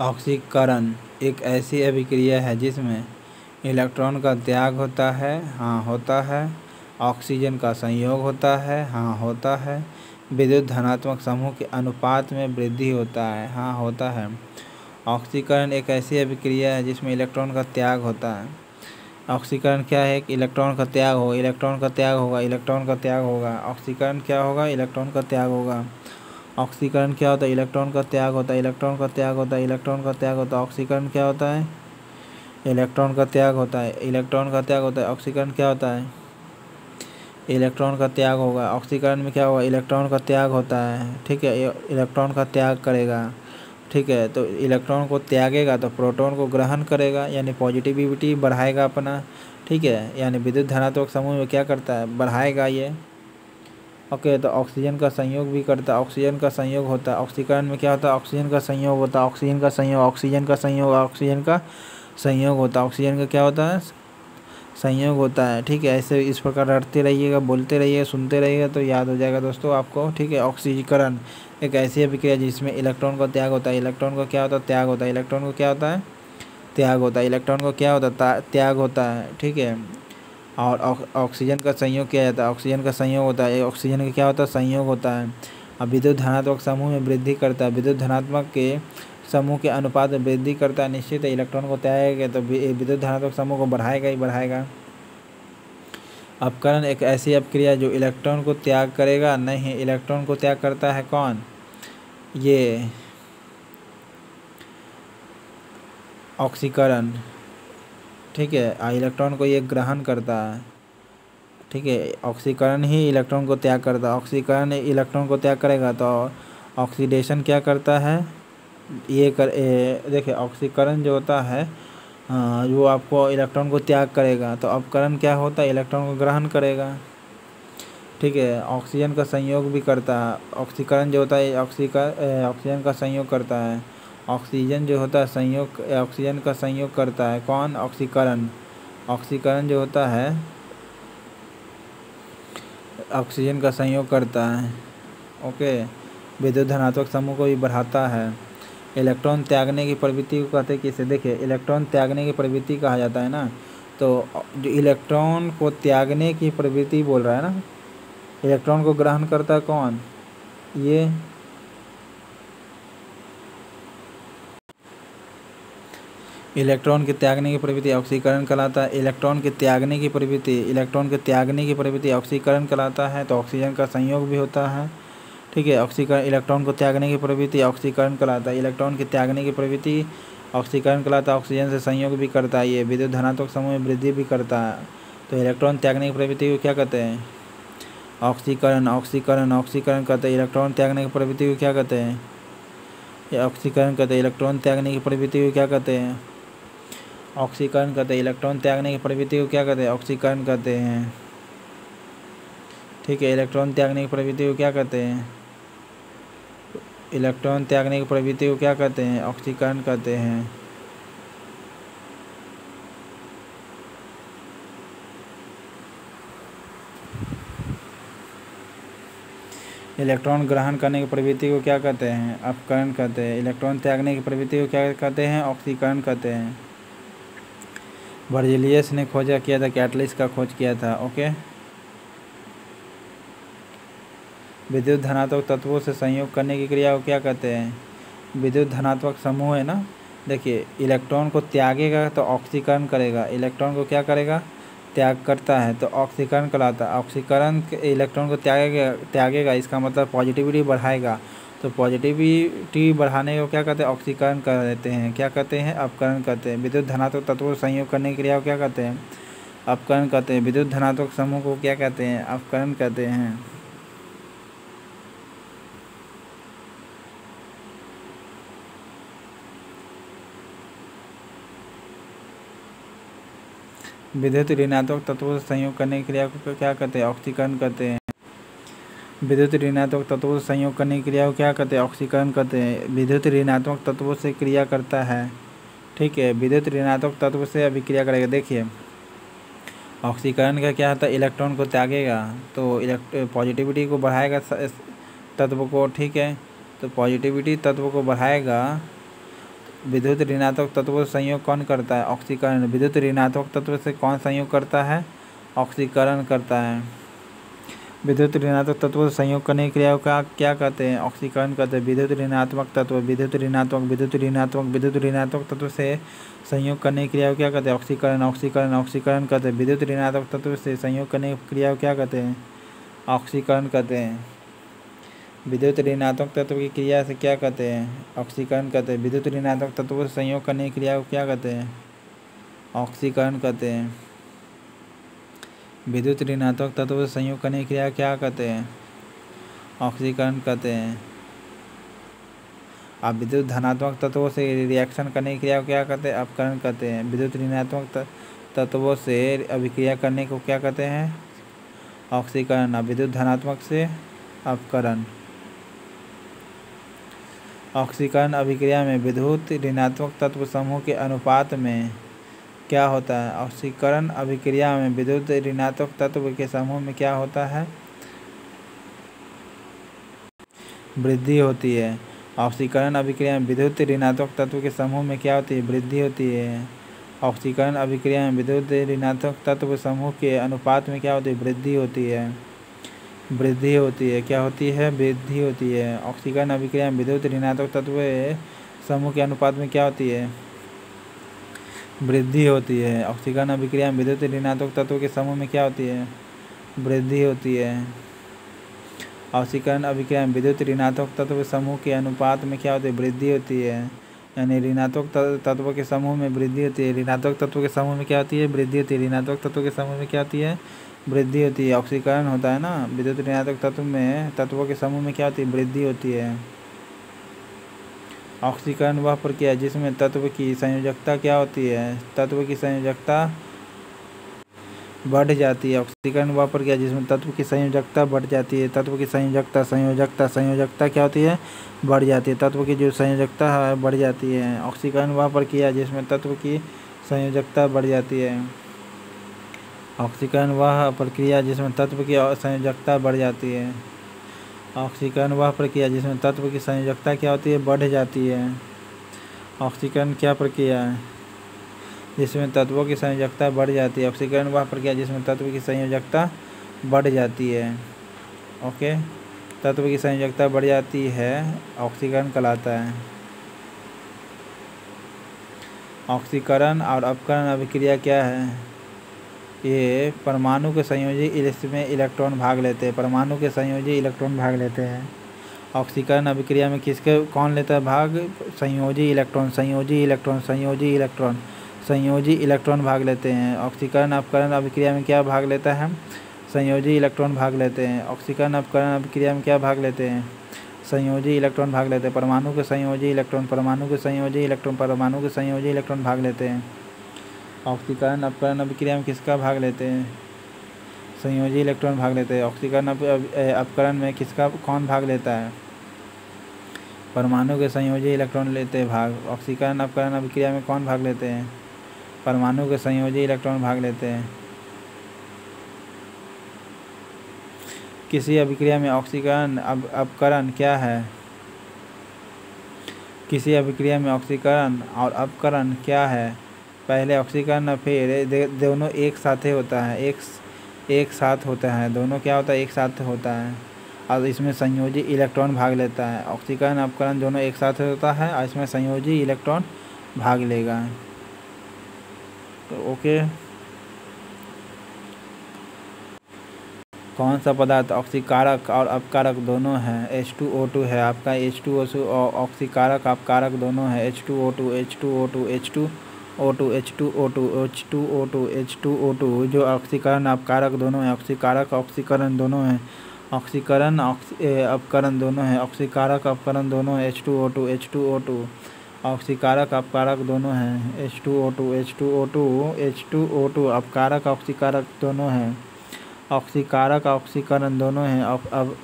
ऑक्सीकरण एक ऐसी अभिक्रिया है जिसमें इलेक्ट्रॉन का त्याग होता है, हाँ होता है। ऑक्सीजन का संयोग होता है, हाँ होता है। विद्युत धनात्मक समूह के अनुपात में वृद्धि होता है, हाँ होता है। ऑक्सीकरण एक ऐसी अभिक्रिया है जिसमें इलेक्ट्रॉन का त्याग होता है। ऑक्सीकरण क्या है? कि इलेक्ट्रॉन का त्याग होगा, इलेक्ट्रॉन का त्याग होगा, इलेक्ट्रॉन का त्याग होगा। ऑक्सीकरण क्या होगा? इलेक्ट्रॉन का त्याग होगा। ऑक्सीकरण क्या होता है? इलेक्ट्रॉन का त्याग होता है, इलेक्ट्रॉन का त्याग होता है, इलेक्ट्रॉन का त्याग होता है। ऑक्सीकरण क्या होता है? इलेक्ट्रॉन का त्याग होता है, इलेक्ट्रॉन का त्याग होता है। ऑक्सीकरण क्या होता है? इलेक्ट्रॉन का त्याग होगा। ऑक्सीकरण में क्या होगा? इलेक्ट्रॉन का त्याग होता है, ठीक है। इलेक्ट्रॉन का त्याग करेगा, ठीक है। तो इलेक्ट्रॉन को त्यागेगा तो प्रोटॉन को ग्रहण करेगा, यानी पॉजिटिविटी बढ़ाएगा अपना, ठीक है। यानी विद्युत धनात्मक समूह में क्या करता है? बढ़ाएगा ये, ओके। तो ऑक्सीजन का संयोग भी करता है, ऑक्सीजन का संयोग होता है। ऑक्सीकरण में क्या होता है? ऑक्सीजन का संयोग होता है, ऑक्सीजन का संयोग, ऑक्सीजन का संयोग, ऑक्सीजन का संयोग होता है। ऑक्सीजन का क्या होता है? संयोग होता है, ठीक है। ऐसे इस प्रकार रटते रहिएगा, बोलते रहिएगा, सुनते रहिएगा तो याद हो जाएगा दोस्तों आपको, ठीक है। ऑक्सीकरण एक ऐसी अभिक्रिया जिसमें इलेक्ट्रॉन का त्याग होता है। इलेक्ट्रॉन का क्या होता है? त्याग होता है। इलेक्ट्रॉन को क्या होता है? त्याग होता है। इलेक्ट्रॉन को क्या होता है? त्याग होता है, ठीक है। और ऑक्सीजन का संयोग किया जाता है, ऑक्सीजन का संयोग होता है। ऑक्सीजन का क्या होता है? संयोग होता है। अब विद्युत धनात्मक समूह में वृद्धि करता है, विद्युत धनात्मक के समूह के अनुपात में वृद्धि करता है। निश्चित है इलेक्ट्रॉन को त्यागेगा तो विद्युत धनात्मक समूह को बढ़ाएगा ही बढ़ाएगा। अपकरण एक ऐसी अपक्रिया जो इलेक्ट्रॉन को त्याग करेगा नहीं, इलेक्ट्रॉन को त्याग करता है कौन? ये ऑक्सीकरण, ठीक है। इलेक्ट्रॉन को ये ग्रहण करता है, ठीक है। ऑक्सीकरण ही इलेक्ट्रॉन को त्याग करता है। ऑक्सीकरण इलेक्ट्रॉन को त्याग करेगा तो ऑक्सीडेशन क्या करता है? ये देखिए ऑक्सीकरण जो होता है वो आपको इलेक्ट्रॉन को त्याग करेगा, तो अपकरण क्या होता है? इलेक्ट्रॉन को ग्रहण करेगा, ठीक है। ऑक्सीजन का संयोग भी करता है। ऑक्सीकरण जो होता है ऑक्सीजन का संयोग करता है। ऑक्सीजन जो होता है संयोग, ऑक्सीजन का संयोग करता है कौन? ऑक्सीकरण। ऑक्सीकरण जो होता है ऑक्सीजन का संयोग करता है, ओके। विद्युत धनात्मक समूह को भी बढ़ाता है। इलेक्ट्रॉन त्यागने की प्रवृत्ति को कहते हैं किसे? देखिए इलेक्ट्रॉन त्यागने की प्रवृत्ति कहा जाता है ना, तो जो इलेक्ट्रॉन को त्यागने की प्रवृत्ति बोल रहा है ना, इलेक्ट्रॉन को ग्रहण करता है कौन? ये इलेक्ट्रॉन के त्यागने की प्रवृत्ति ऑक्सीकरण कहलाता है। इलेक्ट्रॉन के त्यागने की प्रवृत्ति, इलेक्ट्रॉन के त्यागने की प्रवृत्ति ऑक्सीकरण कहलाता है। तो ऑक्सीजन का संयोग भी होता है, ठीक है। ऑक्सीकरण इलेक्ट्रॉन को त्यागने की प्रवृत्ति ऑक्सीकरण कहलाता है। इलेक्ट्रॉन के त्यागने की प्रवृत्ति ऑक्सीकरण कहलाता है। ऑक्सीजन से संयोग भी करता है, ये विद्युत धनात्मक समूह में वृद्धि भी करता है। तो इलेक्ट्रॉन त्यागने की प्रवृत्ति को क्या कहते हैं? ऑक्सीकरण। ऑक्सीकरण ऑक्सीकरण कहते हैं। इलेक्ट्रॉन त्यागने की प्रवृत्ति को क्या कहते हैं? ये ऑक्सीकरण कहते हैं। इलेक्ट्रॉन त्यागने की प्रवृत्ति को क्या कहते हैं? ऑक्सीकरण कहते हैं। इलेक्ट्रॉन त्यागने की प्रवृत्ति को क्या कहते हैं? ऑक्सीकरण कहते हैं, ठीक है। इलेक्ट्रॉन त्यागने की प्रवृत्ति को क्या कहते हैं? इलेक्ट्रॉन त्यागने की प्रवृत्ति को क्या कहते हैं? ऑक्सीकरण कहते हैं। इलेक्ट्रॉन ग्रहण करने की प्रवृत्ति को क्या कहते हैं? अपकरण कहते हैं। इलेक्ट्रॉन त्यागने की प्रवृत्ति को क्या कहते हैं? ऑक्सीकरण कहते हैं। बर्जेलियस ने खोजा किया था, कैटलिस्ट का खोज किया था, ओके। विद्युत धनात्मक तत्वों से संयोग करने की क्रिया को क्या कहते हैं? विद्युत धनात्मक समूह है ना, देखिए इलेक्ट्रॉन को त्यागेगा तो ऑक्सीकरण करेगा। इलेक्ट्रॉन को क्या करेगा? त्याग करता है तो ऑक्सीकरण कहलाता है। ऑक्सीकरण इलेक्ट्रॉन को त्यागेगा इसका मतलब पॉजिटिविटी बढ़ाएगा। तो पॉजिटिविटी बढ़ाने को क्या कहते हैं? ऑक्सीकरण कर देते हैं। क्या कहते हैं? अपकरण कहते हैं। विद्युत धनात्मक तत्वों से संयोग करने की क्रिया को क्या कहते हैं? अपकरण कहते हैं। विद्युत धनात्मक समूह को क्या कहते हैं? अपकरण कहते हैं। विद्युत ऋणात्मक तत्वों से संयोग करने की क्रिया को क्या कहते हैं? ऑक्सीकरण कहते हैं। विद्युत ऋणात्मक तत्वों से संयोग करने की क्रिया को क्या कहते हैं? ऑक्सीकरण कहते हैं। विद्युत ऋणात्मक तत्वों से क्रिया करता है, ठीक है। विद्युत ऋणात्मक तत्व से अभिक्रिया करेगा। देखिए ऑक्सीकरण का क्या होता है? इलेक्ट्रॉन को त्यागेगा तो पॉजिटिविटी को बढ़ाएगा तत्व को, ठीक है। तो पॉजिटिविटी तत्व को बढ़ाएगा विद्युत ऋणात्मक तत्वों से संयोग कौन करता है? ऑक्सीकरण। विद्युत ऋणात्मक तत्व से कौन संयोग करता है? ऑक्सीकरण करता है। विद्युत ऋणात्मक तत्वों से संयोग करने की क्रिया का क्या कहते हैं? ऑक्सीकरण कहते हैं। विद्युत ऋणात्मक तत्व, विद्युत ऋणात्मक तत्व से संयोग करने की क्रिया को क्या कहते हैं? ऑक्सीकरण कहते हैं। विद्युत ऋणात्मक तत्व से संयोग करने की क्रिया को क्या कहते हैं? ऑक्सीकरण कहते हैं। विद्युत ऋणात्मक तत्व की क्रिया से क्या कहते हैं? ऑक्सीकरण कहते हैं। विद्युत ऋणात्मक तत्वों से संयोग करने की क्रिया को क्या कहते हैं? ऑक्सीकरण कहते हैं। विद्युत ऋणात्मक तत्वों से संयोग करने की क्रिया क्या कहते हैं? ऑक्सीकरण कहते हैं। अब विद्युत धनात्मक तत्वों से रिएक्शन करने की क्रिया को क्या कहते हैं? अपकरण कहते हैं। विद्युत ऋणात्मक तत्वों से अभिक्रिया करने को क्या कहते हैं? ऑक्सीकरण। अब विद्युत धनात्मक से अपकरण। ऑक्सीकरण अभिक्रिया में विद्युत ऋणात्मक तत्व समूह के अनुपात में क्या होता है? ऑक्सीकरण अभिक्रिया में विद्युत ऋणात्मक तत्व के समूह में क्या होता है? वृद्धि होती है। ऑक्सीकरण अभिक्रिया में विद्युत ऋणात्मक तत्व के समूह में क्या होती है? वृद्धि होती है। ऑक्सीकरण अभिक्रिया में विद्युत ऋणात्मक तत्व समूह के अनुपात में क्या होती है? वृद्धि होती है। वृद्धि होती है। क्या होती है? वृद्धि होती है। ऑक्सीकरण अभिक्रिया में विद्युत ऋणात्मक तत्व समूह के अनुपात में क्या होती है? वृद्धि होती है। ऑक्सीकरण अभिक्रिया में विद्युत ऋणात्मक तत्व के समूह में क्या होती है? वृद्धि होती है। ऑक्सीकरण अभिक्रिया में विद्युत ऋणात्मक तत्व समूह के अनुपात में क्या होती है? वृद्धि होती है। यानी ऋणात्मक तत्व के समूह में वृद्धि होती है। ऋणात्मक तत्व के समूह में क्या होती है? वृद्धि होती है। ऋणात्मक तत्व के समूह में क्या होती है? वृद्धि होती है। ऑक्सीकरण होता है ना, विद्युत ऋणात्मक तत्वों के समूह में क्या होती है? वृद्धि होती है। ऑक्सीकरण वह प्रक्रिया है जिसमें तत्व की संयोजकता क्या होती है? तत्व की संयोजकता बढ़ जाती है। ऑक्सीकरण वह प्रक्रिया जिसमें तत्व की संयोजकता बढ़ जाती है। तत्व की संयोजकता क्या होती है? बढ़ जाती है। तत्व की जो संयोजकता है बढ़ जाती है। ऑक्सीकरण वह प्रक्रिया जिसमें तत्व की संयोजकता बढ़ जाती है। ऑक्सीकरण वह प्रक्रिया जिसमें तत्व की संयोजकता बढ़ जाती है। ऑक्सीकरण वह प्रक्रिया जिसमें तत्व की संयोजकता क्या होती है? बढ़ जाती है। ऑक्सीकरण क्या प्रक्रिया है? जिसमें तत्वों की संयोजकता बढ़ जाती है। ऑक्सीकरण वह प्रक्रिया जिसमें तत्व की संयोजकता बढ़ जाती है। ओके, तत्व की संयोजकता बढ़ जाती है, ऑक्सीकरण कहलाता है। ऑक्सीकरण और अपकरण अभिक्रिया क्या है? ये परमाणु के संयोजी इसमें इलेक्ट्रॉन भाग लेते हैं। परमाणु के संयोजी इलेक्ट्रॉन भाग लेते हैं। ऑक्सीकरण अभिक्रिया में किसके कौन लेता है भाग? संयोजी इलेक्ट्रॉन भाग लेते हैं। ऑक्सीकरण अपकरण अभिक्रिया में क्या भाग लेता है? संयोजी इलेक्ट्रॉन भाग लेते हैं। ऑक्सीकरण अपकरण अभिक्रिया में क्या भाग लेते हैं? संयोजी इलेक्ट्रॉन भाग लेते हैं। परमाणु के संयोजी इलेक्ट्रॉन भाग लेते हैं। ऑक्सीकरण अपकरण अभिक्रिया में किसका भाग लेते हैं? संयोजी इलेक्ट्रॉन भाग लेते हैं। ऑक्सीकरण अपकरण में किसका कौन भाग लेता है? परमाणु के संयोजी इलेक्ट्रॉन लेते हैं भाग। ऑक्सीकरण अपकरण अभिक्रिया में कौन भाग लेते हैं? परमाणु के संयोजी इलेक्ट्रॉन भाग लेते हैं। किसी अभिक्रिया में ऑक्सीकरण अपकरण क्या है? किसी अभिक्रिया में ऑक्सीकरण और अपकरण क्या है? पहले ऑक्सीकरण फिर दोनों एक साथ होता है। एक साथ होता है, दोनों क्या होता है? एक साथ होता है। और इसमें संयोजी इलेक्ट्रॉन भाग लेता है। ऑक्सीकरण अपकरण दोनों एक साथ होता है और इसमें संयोजी इलेक्ट्रॉन भाग लेगा। तो ओके, कौन सा पदार्थ ऑक्सीकारक और अपकारक दोनों है? H2O2 है आपका। H2O2 ऑक्सीकारक अपकारक दोनों है। H2O2 जो ऑक्सीकरण अपकारक दोनों है। ऑक्सीकारक ऑक्सीकरण दोनों है। ऑक्सीकरण अपकरण दोनों है। ऑक्सीकारक अपकरण दोनों है। H2O2 ऑक्सीकारक अपकारक दोनों हैं। H2O2 अपकारक ऑक्सीकारक दोनों हैं। ऑक्सीकारक ऑक्सीकरण दोनों हैं। अब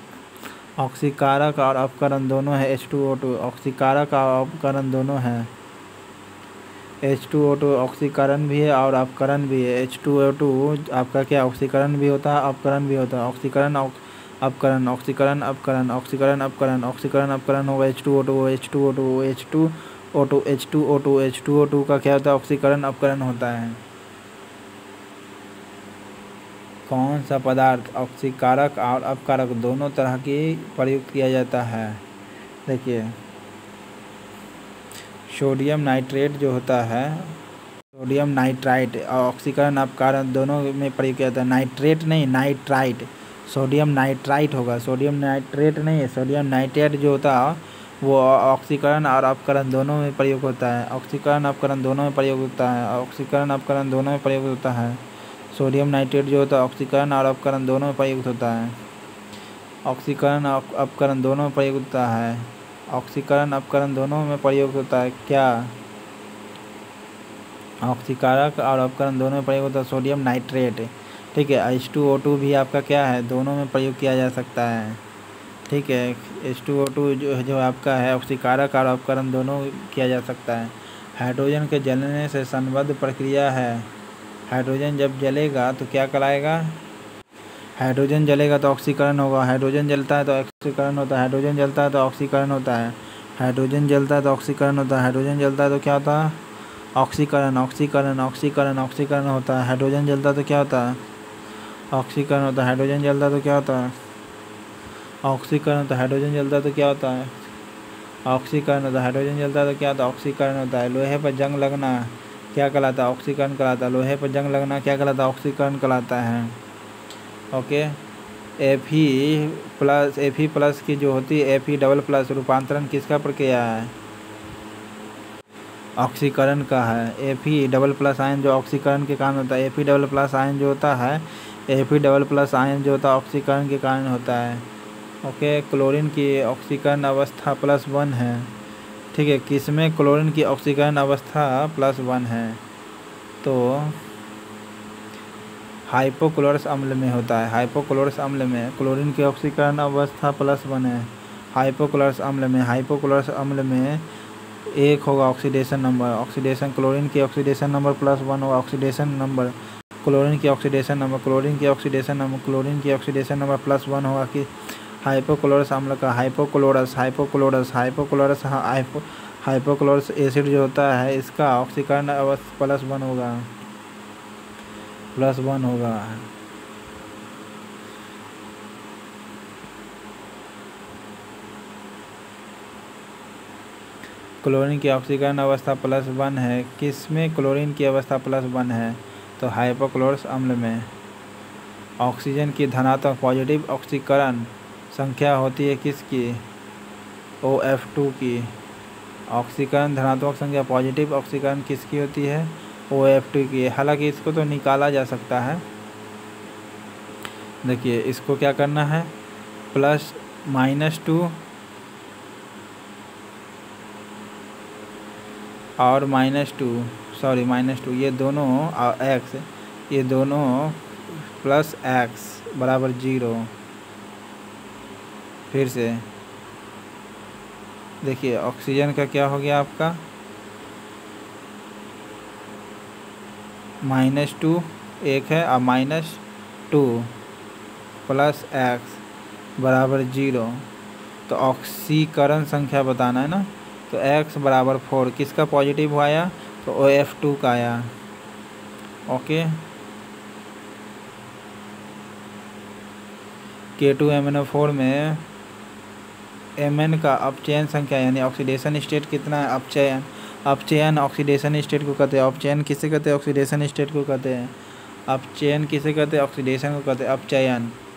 ऑक्सीकारक और अपकरण दोनों है। H2O2 ऑक्सीकारक और अपकरण दोनों हैं। H2O2 ऑक्सीकरण भी है और अपकरण भी है। H2O2 आपका क्या ऑक्सीकरण भी होता है, अपकरण भी होता है। ऑक्सीकरण अपकरण होगा H2O2 H2O2 का क्या होता है? ऑक्सीकरण अपकरण होता है। कौन सा पदार्थ ऑक्सीकारक और अपकारक दोनों तरह की प्रयुक्त किया जाता है? देखिए, सोडियम नाइट्रेट जो होता है, सोडियम नाइट्राइट और ऑक्सीकरण अपकारक दोनों में प्रयोग किया जाता है। नाइट्रेट नहीं, नाइट्राइट। सोडियम नाइट्राइट होगा, सोडियम नाइट्रेट नहीं है। सोडियम नाइट्रेट जो होता है वो ऑक्सीकरण और अपकरण दोनों में प्रयोग होता है। ऑक्सीकरण अपकरण दोनों में प्रयोग होता है। ऑक्सीकरण अपकरण दोनों में प्रयोग होता है। सोडियम नाइट्रेट जो होता है ऑक्सीकरण और अपकरण दोनों में प्रयुक्त होता है। ऑक्सीकरण अपकरण दोनों में प्रयुक्त होता है। ऑक्सीकरण अपकरण दोनों में प्रयोग होता है क्या? ऑक्सीकारक और अपकरण दोनों में प्रयोग होता है सोडियम नाइट्रेट। ठीक है। H2O2 भी आपका क्या है? दोनों में प्रयोग किया जा सकता है। ठीक है। H2O2 जो आपका है ऑक्सीकारक और अपकरण दोनों किया जा सकता है। हाइड्रोजन के जलने से संबद्ध प्रक्रिया है। हाइड्रोजन जब जलेगा तो क्या कहलाएगा? हाइड्रोजन जलेगा तो ऑक्सीकरण होगा। हाइड्रोजन जलता है तो ऑक्सीकरण होता है। हाइड्रोजन जलता है तो ऑक्सीकरण होता है। हाइड्रोजन जलता है तो ऑक्सीकरण होता है। हाइड्रोजन जलता है तो क्या होता है? ऑक्सीकरण ऑक्सीकरण ऑक्सीकरण ऑक्सीकरण होता है। हाइड्रोजन जलता है तो क्या होता है? ऑक्सीकरण होता है। हाइड्रोजन जलता है तो क्या होता है? ऑक्सीकरण होता है। हाइड्रोजन जलता है तो क्या होता है? ऑक्सीकरण होता है। हाइड्रोजन जलता है तो क्या होता है? ऑक्सीकरण होता है। लोहे पर जंग लगना क्या कहलाता है? ऑक्सीकरण कहलाता है। लोहे पर जंग लगना क्या कहलाता है? ऑक्सीकरण कहलाता है। ओके। Fe+ की जो होती है Fe++ रूपांतरण किसका प्रक्रिया है? ऑक्सीकरण का है। Fe++ आयन जो ऑक्सीकरण के कारण होता है। Fe++ आयन जो होता है Fe++ आयन जो होता है ऑक्सीकरण के कारण होता है। ओके। क्लोरीन की ऑक्सीकरण अवस्था +1 है। ठीक है। किसमें क्लोरीन की ऑक्सीकरण अवस्था +1 है? तो हाइपोक्लोरस अम्ल में होता है। हाइपोक्लोरस अम्ल में क्लोरीन की ऑक्सीकरण अवस्था +1 है। हाइपोक्लोरस अम्ल में 1 होगा ऑक्सीडेशन नंबर। ऑक्सीडेशन क्लोरीन की ऑक्सीडेशन नंबर +1 होगा। ऑक्सीडेशन नंबर क्लोरीन की ऑक्सीडेशन नंबर +1 होगा कि हाइपोक्लोरस अम्ल का। हाइपोक्लोरस एसिड जो होता है इसका ऑक्सीकरण अवस्था +1 होगा। क्लोरीन की ऑक्सीकरण अवस्था +1 है। किस में क्लोरीन की अवस्था +1 है? तो हाइपोक्लोरस अम्ल में। ऑक्सीजन की धनात्मक पॉजिटिव ऑक्सीकरण संख्या होती है किसकी? OF2 की। ऑक्सीकरण धनात्मक संख्या पॉजिटिव ऑक्सीकरण किसकी होती है? OF2 की। हालांकि इसको तो निकाला जा सकता है। देखिए, इसको क्या करना है? +-2 और -2 ये दोनों x, ये दोनों +x = 0। फिर से देखिए, ऑक्सीजन का क्या हो गया आपका? -2 एक है और -2 + x = 0। तो ऑक्सीकरण संख्या बताना है ना। तो x = 4 किसका पॉजिटिव आया? तो OF2 का आया। ओके। K2MnO4 में Mn का अपचयन संख्या यानी ऑक्सीडेशन स्टेट कितना है? अपचयन ऑक्सीडेशन स्टेट को कहते हैं। अपचयन किसे कहते हैं? ऑक्सीडेशन स्टेट को कहते हैं। अपचयन किसे कहते हैं? ऑक्सीडेशन को कहते हैं।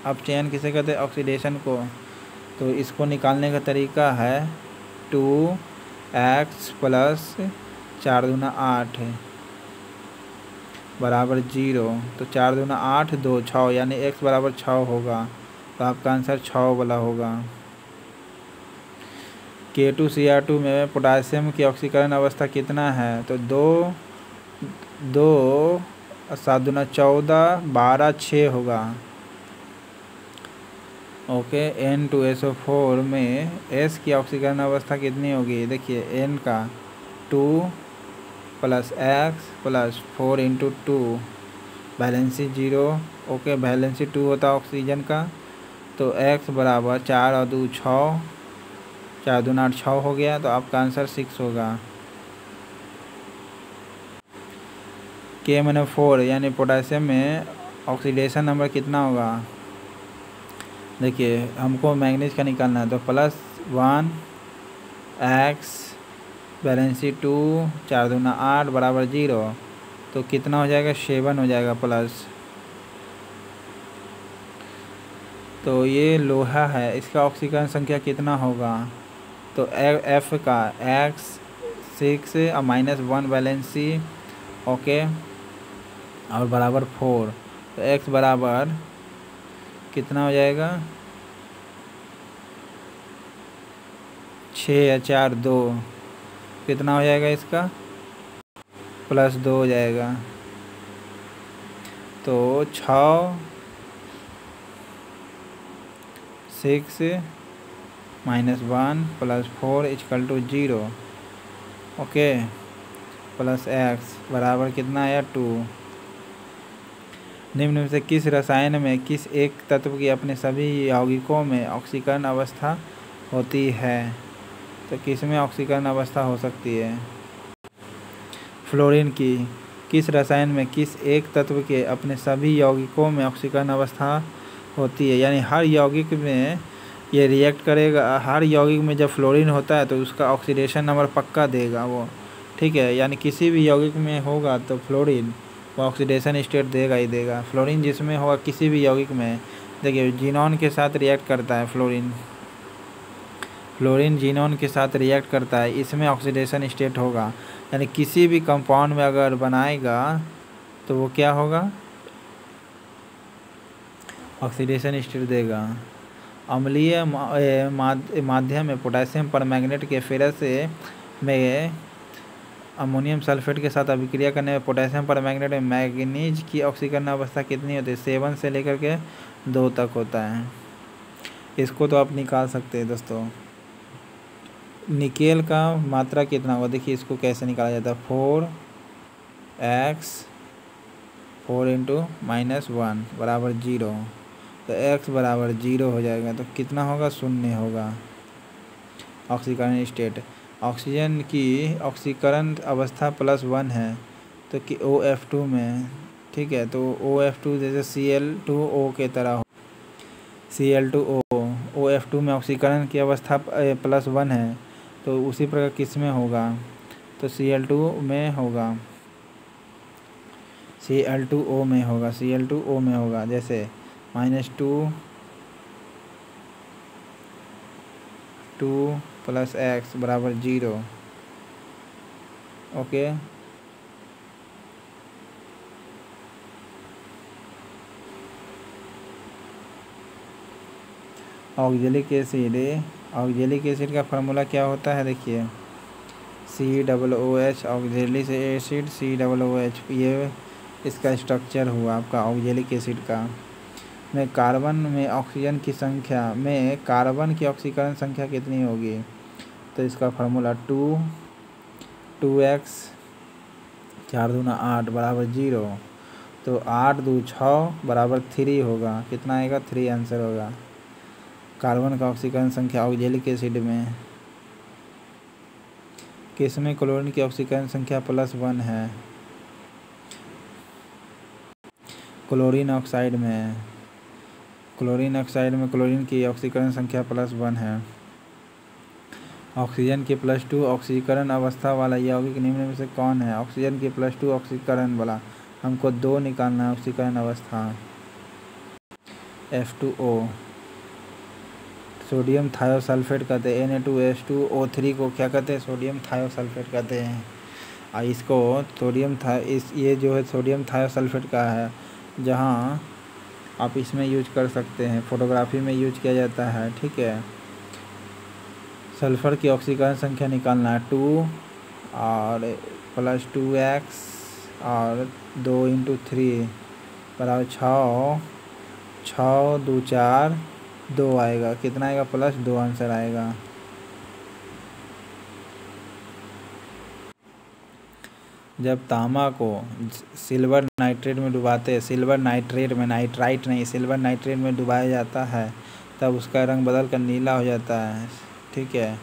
अपचयन किसे कहते हैं? ऑक्सीडेशन को। तो इसको निकालने का तरीका है 2x + 4 दूना 8 = 0। तो 4 दूना 8 2 6 यानी x = 6 होगा। तो आपका आंसर 6 वाला होगा। K2Cr2 में पोटासियम की ऑक्सीकरण अवस्था कितना है? तो 2 7 दूना 14 12 6 होगा। ओके। N2SO4 में S की ऑक्सीकरण अवस्था कितनी होगी? देखिए, N का 2 + x + 4 × 2 वैलेंसी 0। ओके। वैलेंसी 2 होता है ऑक्सीजन का। तो x = 4 और 2 6, 4 दूना 8 6 हो गया। तो आपका आंसर 6 होगा। KMnO4 यानी पोटेशियम में ऑक्सीडेशन नंबर कितना होगा? देखिए हमको मैंगनीज का निकालना है, तो +1 x वैलेंसी 2 4 दूना 8 बराबर 0, तो कितना हो जाएगा? 7 हो जाएगा प्लस। तो ये लोहा है, इसका ऑक्सीकरण संख्या कितना होगा? तो F का x 6 और -1 वैलेंसी, ओके, और बराबर 4, तो x बराबर कितना हो जाएगा? 6 या 4 2, कितना हो जाएगा इसका? +2 हो जाएगा। तो 6 6 -1 +4 = 0, ओके, प्लस x बराबर कितना आया? 2। निम्न में से किस रसायन में किस एक तत्व की अपने सभी यौगिकों में ऑक्सीकरण अवस्था होती है? तो किस में ऑक्सीकरण अवस्था हो सकती है? फ्लोरीन की किस रसायन में किस एक तत्व के अपने सभी यौगिकों में ऑक्सीकरण अवस्था होती है? यानी हर यौगिक में ये रिएक्ट करेगा, हर यौगिक में जब फ्लोरीन होता है तो उसका ऑक्सीडेशन नंबर पक्का देगा वो, ठीक है। यानी किसी भी यौगिक में होगा तो फ्लोरीन वो ऑक्सीडेशन स्टेट देगा ही देगा। फ्लोरीन जिसमें होगा किसी भी यौगिक में, देखिए जिनोन के साथ रिएक्ट करता है फ्लोरीन जिनोन के साथ रिएक्ट करता है, इसमें ऑक्सीडेशन स्टेट होगा। यानी किसी भी कंपाउंड में अगर बनाएगा तो वो क्या होगा? ऑक्सीडेशन स्टेट देगा। अम्लीय माध्यम में पोटेशियम परमैंगनेट के फेरस में अमोनियम सल्फेट के साथ अभिक्रिया करने में पोटेशियम परमैंगनेट में मैंगनीज की ऑक्सीकरण अवस्था कितनी होती है? 7 से लेकर के 2 तक होता है। इसको तो आप निकाल सकते हैं दोस्तों। निकेल का मात्रा कितना होगा? देखिए इसको कैसे निकाला जाता है। 4x 4 × -1 बराबर 0, तो x बराबर 0 हो जाएगा, तो कितना होगा? 0 होगा ऑक्सीकरण स्टेट। ऑक्सीजन की ऑक्सीकरण अवस्था +1 है, तो कि OF2 में, ठीक है, तो OF2 जैसे Cl2O के तरह हो, Cl2O OF2 में ऑक्सीकरण की अवस्था +1 है, तो उसी प्रकार किस में होगा? तो Cl2 में होगा, Cl2O में होगा, Cl2O में होगा। जैसे -2 + x बराबर 0, ओके। ऑक्जेलिक एसिड का फार्मूला क्या होता है? देखिए COOH, ऑक्जेलिक एसिड COOH, ये इसका स्ट्रक्चर हुआ आपका ऑक्जेलिक एसिड का। में कार्बन में ऑक्सीजन की संख्या में कार्बन की ऑक्सीकरण संख्या कितनी होगी? तो इसका फार्मूला 2x 4 दूना 8 बराबर 0, तो 8 2 6 बराबर 3 होगा। कितना आएगा? 3 आंसर होगा। कार्बन का ऑक्सीकरण संख्या ऑक्जेलिक एसिड में। किस में क्लोरीन की ऑक्सीकरण संख्या +1 है? क्लोरीन ऑक्साइड में क्लोरीन की ऑक्सीकरण संख्या +1 है। ऑक्सीजन की +2 ऑक्सीकरण अवस्था वाला यौगिक निम्न में से कौन है? ऑक्सीजन की +2 ऑक्सीकरण वाला, हमको 2 निकालना है ऑक्सीकरण अवस्था। F2O सोडियम थायोसल्फेट कहते हैं। Na2H2O3 को क्या कहते हैं? सोडियम थायोसल्फेट कहते हैं। और इसको ये जो है सोडियम थायोसल्फेट का है, जहाँ आप इसमें यूज कर सकते हैं, फोटोग्राफी में यूज किया जाता है, ठीक है। सल्फ़र की ऑक्सीकरण संख्या निकालना है 2 और +2x और 2 × 3 बराबर 6 6 2 4 2 आएगा। कितना आएगा? +2 आंसर आएगा। जब तांबा को सिल्वर नाइट्रेट में डुबाते हैं, सिल्वर नाइट्रेट में, नाइट्राइट नहीं, सिल्वर नाइट्रेट में डुबाया जाता है, तब उसका रंग बदल कर नीला हो जाता है, ठीक है।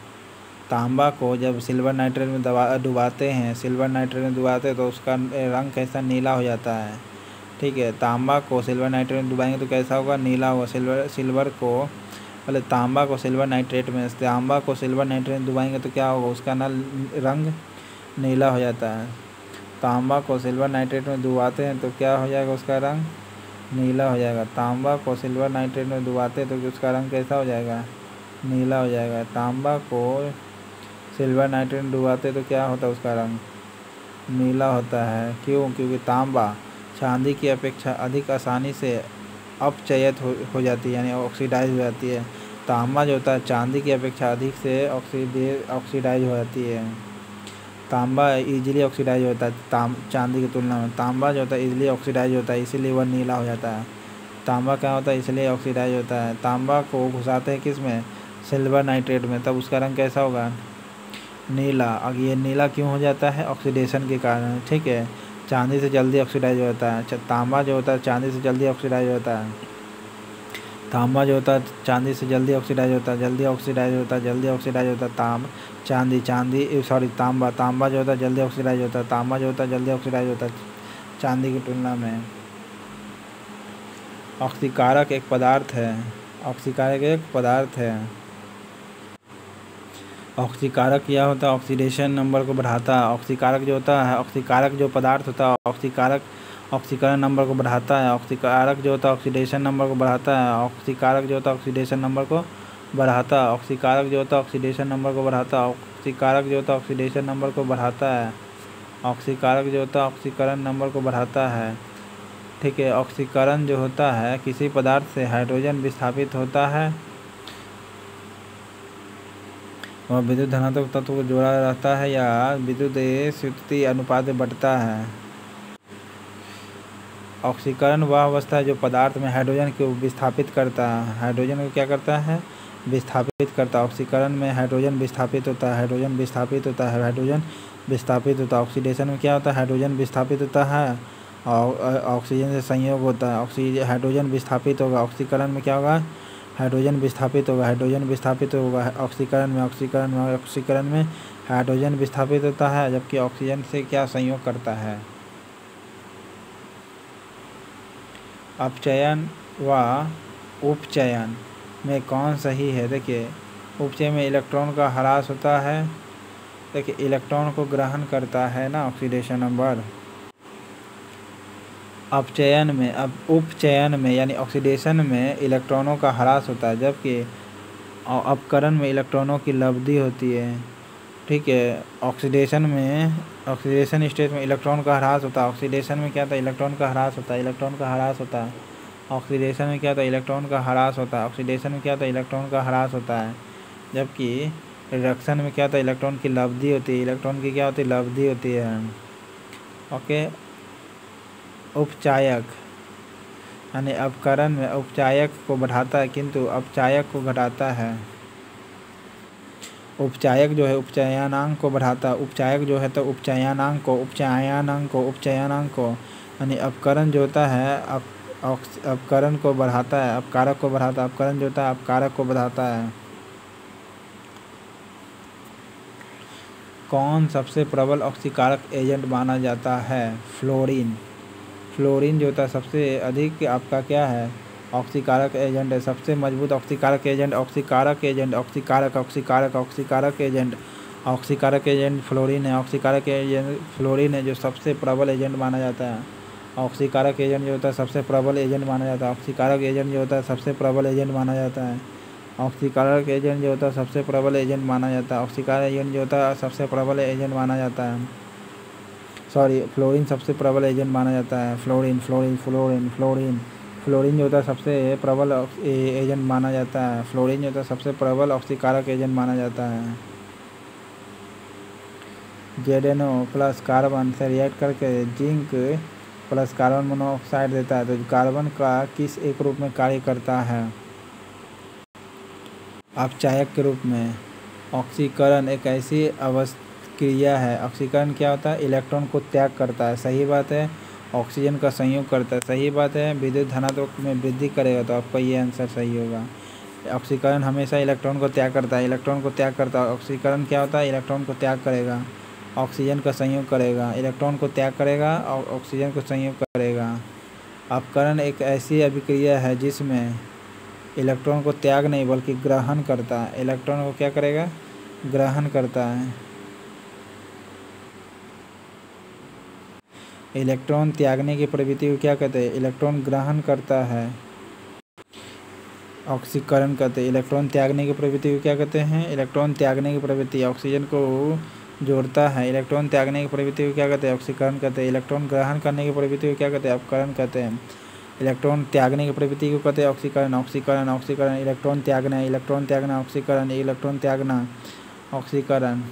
तांबा को जब सिल्वर नाइट्रेट में डुबाते हैं, सिल्वर नाइट्रेट में डुबाते हैं तो उसका रंग कैसा नीला हो जाता है। ठीक है, तांबा को सिल्वर नाइट्रेट में डुबाएंगे तो कैसा होगा, नीला होगा। सिल्वर को पहले तांबा को सिल्वर नाइट्रेट में डुबाएंगे तो क्या होगा, उसका ना रंग नीला हो जाता है। तांबा को सिल्वर नाइट्रेट में डुबाते हैं तो क्या हो जाएगा, उसका रंग नीला हो जाएगा। तांबा को सिल्वर नाइट्रेट में डुबाते हैं तो उसका रंग कैसा हो जाएगा, नीला हो जाएगा। तांबा को सिल्वर नाइट्रेट में डुबाते तो क्या होता है, उसका रंग नीला होता है। क्यों, क्योंकि तांबा चांदी की अपेक्षा अधिक आसानी से अपचयित हो जाती है, यानी ऑक्सीडाइज हो जाती है। तांबा जो होता है चांदी की अपेक्षा अधिक से ऑक्सीडाइज हो जाती है। तांबा इजीली ऑक्सीडाइज होता है चांदी की तुलना में। तांबा जो होता है इजीली ऑक्सीडाइज होता है, इसीलिए वह नीला हो जाता है। तांबा क्या होता है, इसलिए ऑक्सीडाइज होता है। तांबा को घुसाते हैं किस में, सिल्वर नाइट्रेट में, तब उसका रंग कैसा होगा, नीला। अब ये नीला क्यों हो जाता है, ऑक्सीडेशन के कारण। ठीक है, चांदी से जल्दी ऑक्सीडाइज होता है। तांबा जो होता है चांदी से जल्दी ऑक्सीडाइज होता है। तांबा जो होता है चांदी से जल्दी ऑक्सीडाइज होता है, जल्दी ऑक्सीडाइज होता है, जल्दी ऑक्सीडाइज होता है। तांबा जो होता है जल्दी ऑक्सीडाइज होता है। तांबा जो होता है जल्दी ऑक्सीडाइज होता है चांदी की तुलना में। ऑक्सीकारक एक पदार्थ है, ऑक्सीकारक एक पदार्थ है। ऑक्सीकारक क्या होता है, ऑक्सीडेशन नंबर को बढ़ाता है। ऑक्सीकारक जो होता है, ऑक्सीकारक जो पदार्थ होता है, ऑक्सीकरण नंबर को बढ़ाता है। ऑक्सीकारक जो होता है ऑक्सीडेशन नंबर को बढ़ाता है। ऑक्सीकारक जो होता है ऑक्सीडेशन नंबर को बढ़ाता है। ऑक्सीकारक जो होता है ऑक्सीडेशन नंबर को बढ़ाता है। ऑक्सीकारक जो होता है ऑक्सीडेशन नंबर को बढ़ाता है। ऑक्सीकारक जो होता है ऑक्सीकरण नंबर को बढ़ाता है। ठीक है, ऑक्सीकरण जो होता है किसी पदार्थ से हाइड्रोजन विस्थापित होता है, वह विद्युत धनात्मक तत्व को जोड़ा रहता है या विद्युत स्थिति अनुपात में बढ़ता है। ऑक्सीकरण वह अवस्था है जो पदार्थ में हाइड्रोजन को विस्थापित करता है। हाइड्रोजन को क्या करता है, विस्थापित करता है। ऑक्सीकरण में हाइड्रोजन विस्थापित होता है, हाइड्रोजन विस्थापित होता है, हाइड्रोजन विस्थापित होता है। ऑक्सीडेशन में क्या होता है, हाइड्रोजन विस्थापित होता है और ऑक्सीजन से संयोग होता है। हाइड्रोजन विस्थापित होगा। ऑक्सीकरण में क्या होगा, हाइड्रोजन विस्थापित होगा, हाइड्रोजन विस्थापित होगा। ऑक्सीकरण में हाइड्रोजन विस्थापित होता है, जबकि ऑक्सीजन से क्या संयोग करता है। अपचयन व उपचयन में कौन सही है, देखिए उपचयन में इलेक्ट्रॉन का ह्रास होता है। देखिए इलेक्ट्रॉन को ग्रहण करता है ना ऑक्सीडेशन नंबर। उपचयन में यानी ऑक्सीडेशन में इलेक्ट्रॉनों का ह्रास होता है, जबकि अपकरण में इलेक्ट्रॉनों की लब्धि होती है। ठीक है, ऑक्सीडेशन स्टेज में इलेक्ट्रॉन का ह्रास होता है। ऑक्सीडेशन में क्या था, इलेक्ट्रॉन का ह्रास होता है, इलेक्ट्रॉन का ह्रास होता है। ऑक्सीडेशन में क्या था, इलेक्ट्रॉन का ह्रास होता है। ऑक्सीडेशन में क्या था, इलेक्ट्रॉन का ह्रास होता है, जबकि रिडक्शन में क्या था, इलेक्ट्रॉन की लब्धि होती है। इलेक्ट्रॉन की क्या होती है, लब्धि होती है। ओके, उपचायक यानी अपकरण में उपचायक को बढ़ाता है किंतु अपचायक को घटाता है। उपचायक जो है उपचयनांक को बढ़ाता है। उपचायक जो है तो उपचयनांक को यानी अपकरण जो होता है अपकरण को बढ़ाता है, अपकारक को बढ़ाता है। अपकरण जो होता है अपकारक को बढ़ाता है। कौन सबसे प्रबल ऑक्सीकारक एजेंट माना जाता है, फ्लोरीन। फ्लोरीन जो होता है सबसे अधिक आपका क्या है, ऑक्सीकारक एजेंट है। सबसे मजबूत ऑक्सीकारक एजेंट फ्लोरीन है। ऑक्सीकारक एजेंट फ्लोरीन है जो सबसे प्रबल एजेंट माना जाता है। ऑक्सीकारक एजेंट जो होता है सबसे प्रबल एजेंट माना जाता है। ऑक्सीकारक एजेंट जो होता है सबसे प्रबल एजेंट माना जाता है। ऑक्सीकारक एजेंट जो होता है सबसे प्रबल एजेंट माना जाता है। ऑक्सीकारक एजेंट जो होता है सबसे प्रबल एजेंट माना जाता है। फ्लोरीन सबसे प्रबल एजेंट माना जाता है। फ्लोरीन जो होता है सबसे प्रबल एजेंट माना जाता है। फ्लोरीन जो होता है सबसे प्रबल ऑक्सीकारक एजेंट माना जाता है। ZnO प्लस कार्बन से रिएक्ट करके जिंक प्लस कार्बन मोनोऑक्साइड देता है, तो कार्बन का किस एक रूप में कार्य करता है, अपचायक के रूप में। ऑक्सीकरण एक ऐसी क्रिया है। ऑक्सीकरण क्या होता है, इलेक्ट्रॉन को त्याग करता है, सही बात है। ऑक्सीजन का संयोग करता है, सही बात है। विद्युत धनात्मक में वृद्धि करेगा, तो आपका ये आंसर सही होगा। ऑक्सीकरण हमेशा इलेक्ट्रॉन को त्याग करता है, इलेक्ट्रॉन को त्याग करता है। ऑक्सीकरण क्या होता है? इलेक्ट्रॉन को त्याग करेगा, ऑक्सीजन का संयोग करेगा, इलेक्ट्रॉन को त्याग करेगा और ऑक्सीजन को संयोग करेगा। अपकरण एक ऐसी अभिक्रिया है जिसमें इलेक्ट्रॉन को त्याग नहीं बल्कि ग्रहण करता है। इलेक्ट्रॉन को क्या करेगा? ग्रहण करता है। इलेक्ट्रॉन त्यागने की प्रवृत्ति को क्या कहते हैं? इलेक्ट्रॉन ग्रहण करता है। ऑक्सीकरण कहते हैं। इलेक्ट्रॉन त्यागने की प्रवृत्ति को क्या कहते हैं? इलेक्ट्रॉन त्यागने की प्रवृत्ति ऑक्सीजन को जोड़ता है। इलेक्ट्रॉन त्यागने की प्रवृत्ति को क्या कहते हैं? ऑक्सीकरण कहते हैं। इलेक्ट्रॉन ग्रहण करने की प्रवृत्ति को क्या कहते हैं? अपकरण कहते हैं। इलेक्ट्रॉन त्यागने की प्रवृत्ति को कहते हैं ऑक्सीकरण। ऑक्सीकरण इलेक्ट्रॉन त्यागना, इलेक्ट्रॉन त्यागना ऑक्सीकरण, इलेक्ट्रॉन त्यागना ऑक्सीकरण।